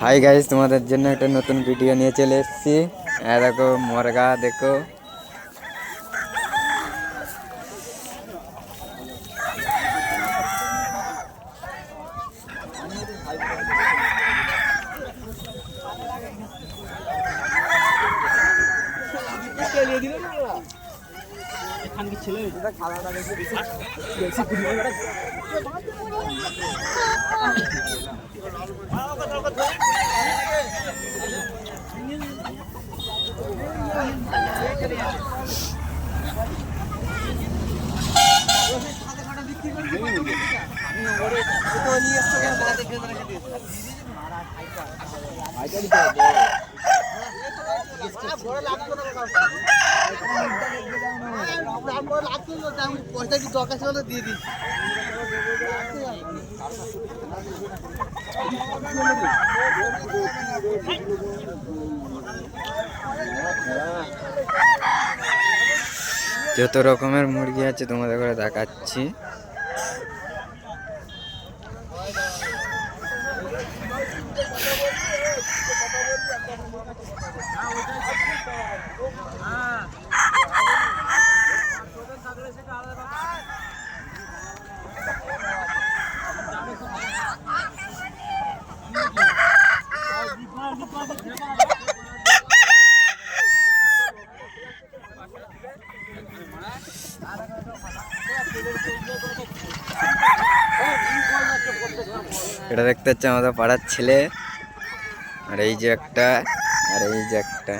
Hi guys, তোমাদের জন্য একটা নতুন ভিডিও নিয়ে চলে এসেছি। দেখো মুরগা, দেখো পয়সা কি দরকার ছিল দিয়ে দিই। যত রকমের মুরগি আছে তোমাদের করে দেখাচ্ছি। এটা দেখতে হচ্ছে আমাদের পাড়ার ছেলে, আর এই যে একটা, আর এই যে একটা।